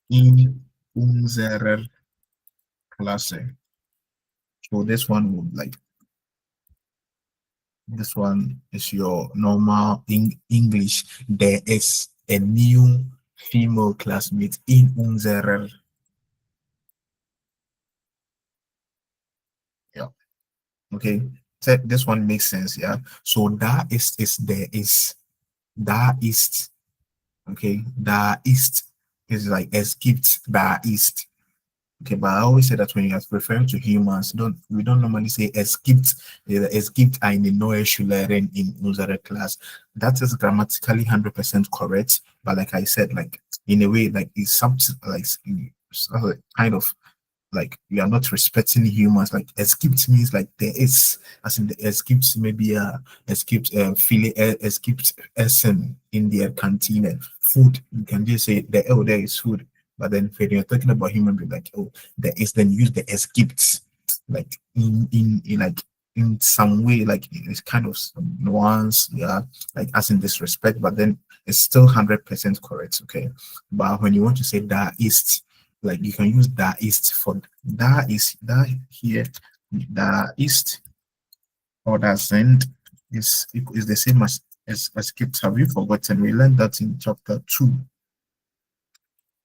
in unserer Klasse. So this one would like this one is your normal English. There is a new female classmate in unserer. Yeah. Okay. So this one makes sense. Yeah. So da is there is da ist. Okay. Da ist is like es gibt da ist. Okay, but I always say that when you're referring to humans, we don't normally say es gibt eine neue Schülerin in unserer Class. That is grammatically 100% correct, but like I said, like in a way, like it's something like kind of like you are not respecting humans. Like es gibt means like there is, as in the es gibt maybe es gibt viele es gibt Essen in der Kantine. Food, you can just say there is food. But then when you're talking about human being, like there is, then use the es gibt, like in like in some way, like it's kind of some nuance, yeah, like as in disrespect, but then it's still 100% correct, okay. But when you want to say da ist, like you can use da ist for da is da here, da ist or da sind is the same as skipped. Have you forgotten? We learned that in chapter 2.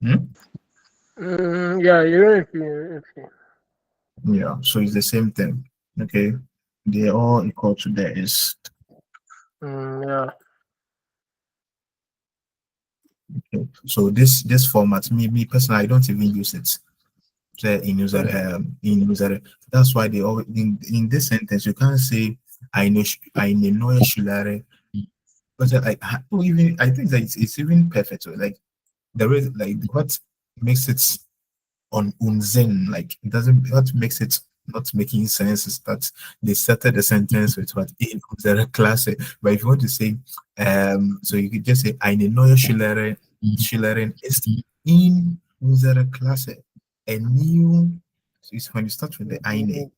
Yeah, if you. Yeah, so it's the same thing. Okay, they're all equal to the ist. Yeah. Okay. So this format, me personally, I don't even use it. In user, that's why they always in this sentence you can't say eine neue Schülerin. But even I think that it's even perfect. So, like there is like what makes it on Unsinn, like it doesn't, what makes it not making sense is that they started the sentence with what in unserer Klasse. But if you want to say so you could just say eine neue Schülerin ist in unserer Klasse. A new, so it's when you start with the eine,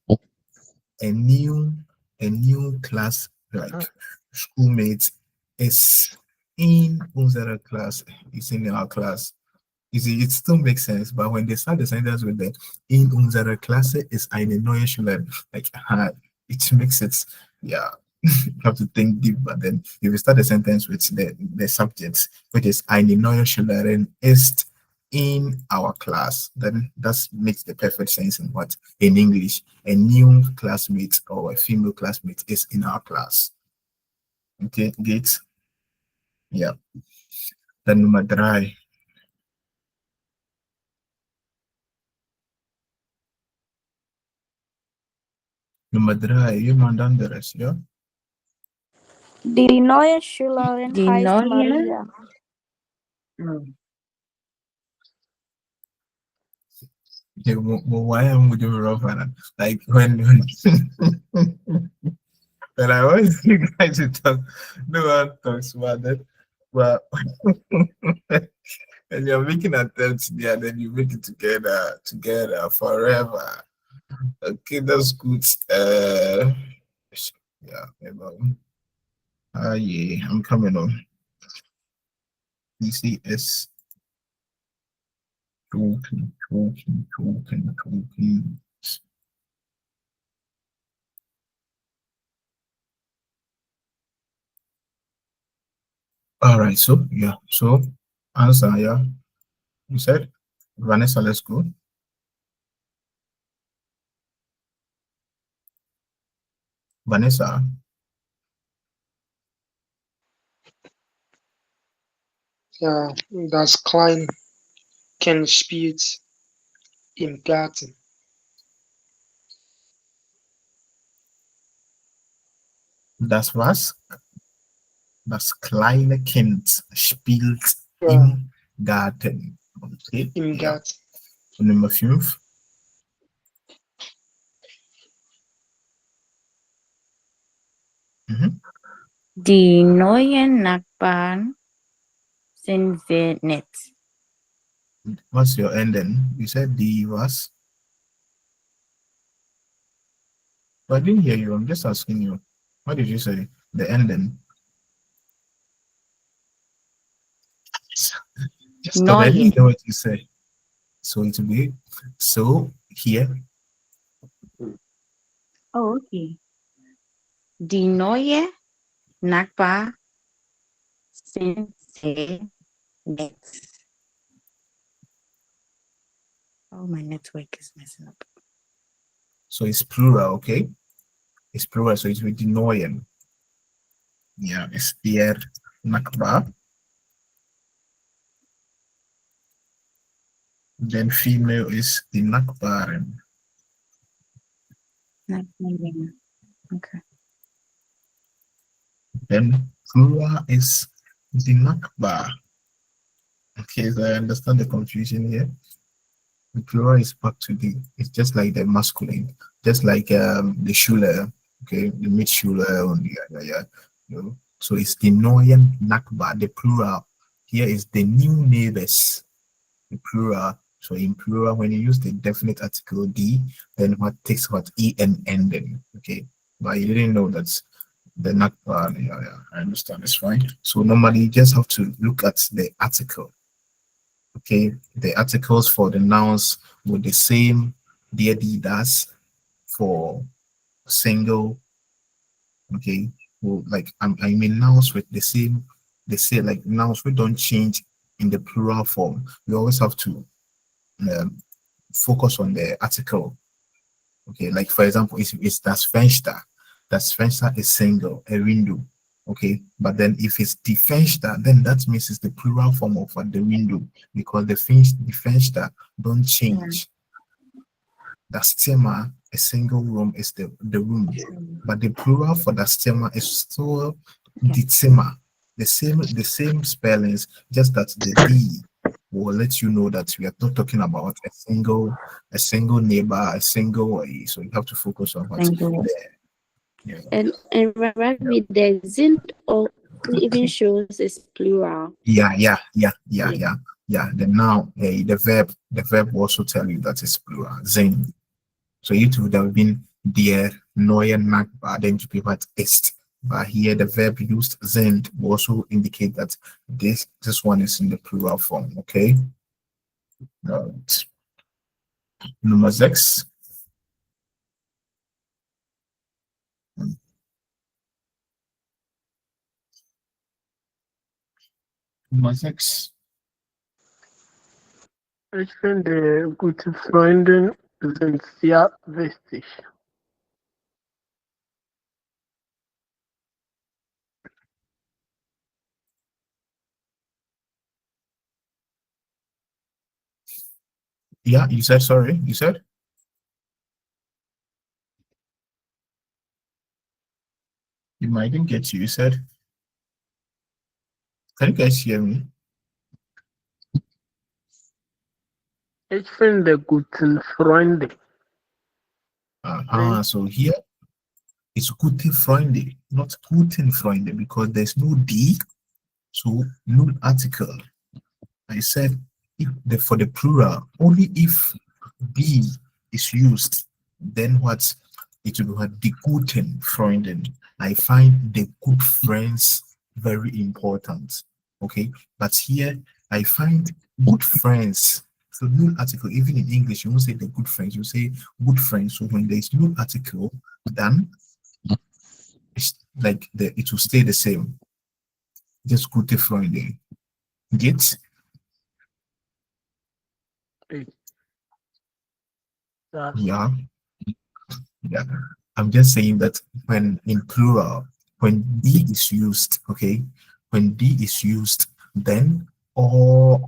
a new class, like schoolmates is in unserer Klasse, is in our class. You see, it still makes sense, but when they start the sentence with the in unserer Klasse ist eine neue Schülerin, like it makes it, yeah, you have to think deep. But then if you start the sentence with the subject, which is eine neue Schülerin ist in our class, then that makes the perfect sense in what in English a new classmate or a female classmate is in our class. Okay, Gates. Yeah. Then number 3. Nummer 3, jemand anderes, ja? Die neue Schülerin Die heißt neue? Maria. Yeah, why am I doing rough? Like when when I want you guys to talk, no one talks about that. But and you're making attempts there, then you make it together forever. Okay, that's good. Yeah, yeah, I'm coming on. PCS talking. All right, so yeah, so answer, yeah. You said Vanessa, let's go. Vanessa. Ja, das klein Kind spielt im Garten. Das was? Das kleine Kind spielt Ja, im Garten. Okay. im Ja. Garten. Und Nummer 5. Mhm. Die neuen Nachbarn sind sehr nett. What's your ending? You said the was? I didn't hear you. I'm just asking you. What did you say? The ending. Just stop. I didn't know what you said. So it will be so here. Oh, okay. Die neue Nachbar sind sehr nett. Oh, my network is messing up. So it's plural, okay? It's plural, so it's with the neuen. Yeah, it's der Nachbar. Then female is the Nachbarin. Nachbarin. Okay. Then plural is the Nachbar. Okay, so I understand the confusion here. The plural is back to the, it's just like the masculine, just like the Schüler, okay, the Mitschüler, and yeah. You know? So it's the neuen Nachbar, the plural. Here is the new neighbors, the plural. So in plural, when you use the definite article D, then what takes what en ending, okay? But you didn't know that's the Nachbar. Yeah, I understand. It's fine. So normally you just have to look at the article. Okay, the articles for the nouns with the same der die das for single. Okay, well, like I mean nouns with the same, they say like nouns we don't change in the plural form. We always have to focus on the article. Okay, like for example, it's das Fenster. Das Fenster is single, a window. Okay, but then if it's die Fenster, then that means it's the plural form of the window, because the Fenster don't change. Das Zimmer, a single room, is the room, but the plural for das Zimmer is still die Zimmer. The same spellings, just that the D will let you know that we are not talking about a single neighbor, a single. So you have to focus on what's there. Yeah. And Ravi, the sind or even shows is plural. Yeah. The noun, the verb will also tell you that it's plural. Sind. So it would have been der neue Nachbar, then to be what ist. But here the verb used sind will also indicate that this one is in the plural form. Okay. Right. Number 6. Nummer 6. Ich finde, gute Freunde sind sehr wichtig. Yeah, you said, sorry, you said? I didn't get you. You said, can you guys hear me? Ich finde guten Freunde. So here it's gute Freunde, not guten Freunde, because there's no D, so no article. I said for the plural, only if D is used, then what it will be what the guten Freunden. I find the good friends very important. Okay, but here I find good friends. So no article, even in English, you won't say the good friends, you say good friends. So when there's no article, then it's like it will stay the same. Just gute Freunde. Get? Yeah. I'm just saying that when in plural, when D is used, okay, when D is used, then all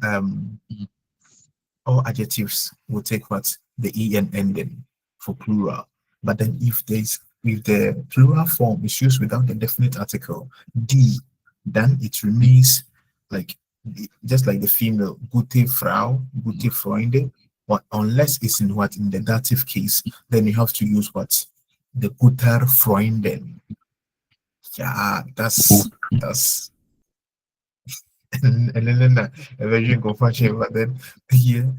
adjectives will take what? The en ending for plural. But then if the plural form is used without the definite article, D, then it remains like just like the female, gute Frau, gute Freunde, but unless it's in what? In the dative case, then you have to use what? The guter Freunden. Yeah, that's and then a version go for but then here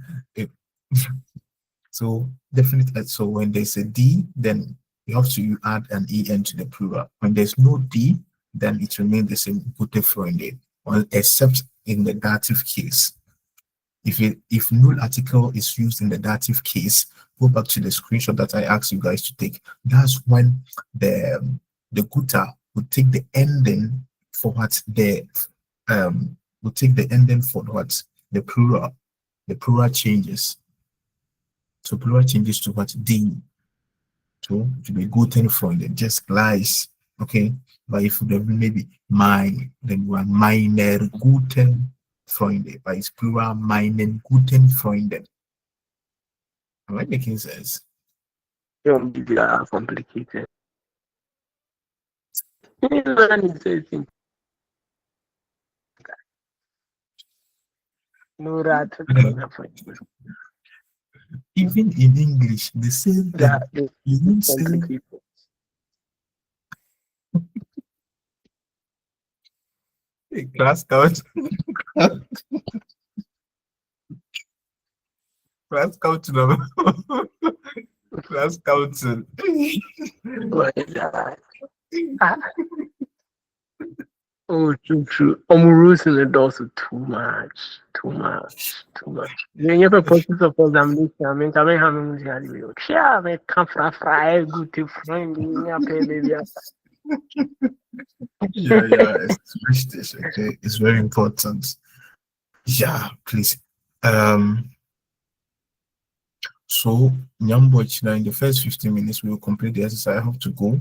so definitely. So when there's a D, then you have to add an en to the plural. When there's no D, then it remains the same, gute Freunde, except in the dative case. If null article is used in the dative case, go back to the screenshot that I asked you guys to take. That's when the guter would take the ending for what would take the ending for what? The plural. The plural changes. So plural changes to what? D. To be guten Freunde, just lies. Okay. But if there maybe my, then we are meiner guten Freunde. But it's plural, meinen guten Freunden. Am I making sense? Don't be complicated. No, that even in English, the same thing. You won't say class count. Class count number. Class council. What is that? Oh, true. Rules in the doors are too much. When you have a process of examination, I mean, how many yeah, I can't fry good to friend. Yeah, it's okay. It's very important. Yeah, please. So Nyambo, in the first 15 minutes, we will complete the exercise. I have to go.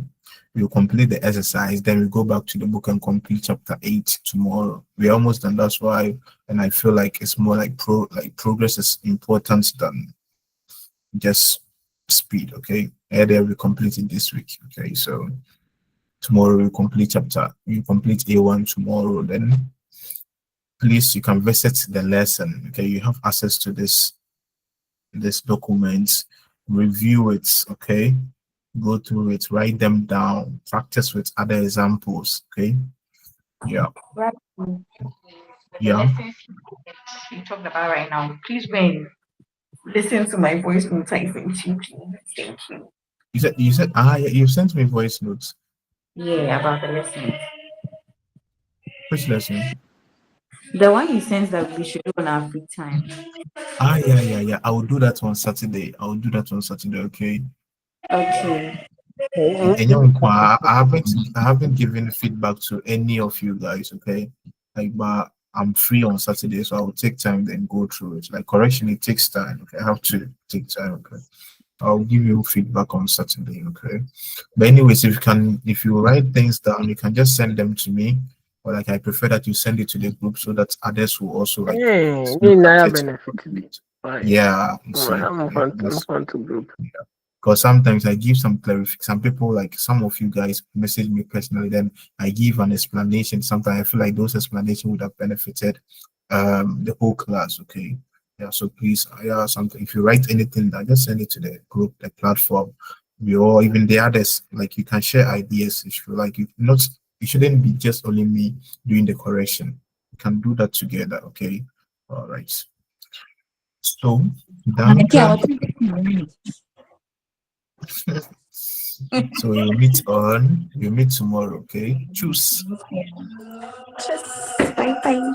We will complete the exercise, then we go back to the book and complete chapter 8 tomorrow. We're almost done. That's why, and I feel like it's more like progress is important than just speed. Okay, either we complete it this week. Okay, so tomorrow we complete A1 tomorrow. Then please, you can visit the lesson. Okay, you have access to this document, review it. Okay, go through it, write them down, practice with other examples. Okay, yeah. The lessons you talked about right now, please go and listen to my voice notes I sent you, please. Thank you. You said yeah, you sent me voice notes. Yeah, about the lessons. Which lesson? The one you sent that we should do on our free time. Yeah. I will do that on Saturday. Okay. Okay. And I haven't given feedback to any of you guys. Okay. Like, but I'm free on Saturday, so I will take time then go through it. Like correction, it takes time. Okay, I have to take time. Okay. I'll give you feedback on Saturday. Okay. But anyways, if you write things down, you can just send them to me. Or like I prefer that you send it to the group so that others will also like benefit. Yeah. I'm to group. Because sometimes I give some clarification. Some people, like some of you guys, message me personally. Then I give an explanation. Sometimes I feel like those explanations would have benefited the whole class. Okay. Yeah. So please, something. If you write anything, just send it to the group, the platform. Or even the others. Like you can share ideas if you like. It shouldn't be just only me doing the correction. We can do that together. Okay. All right. So so you meet tomorrow, okay? Choose. Bye.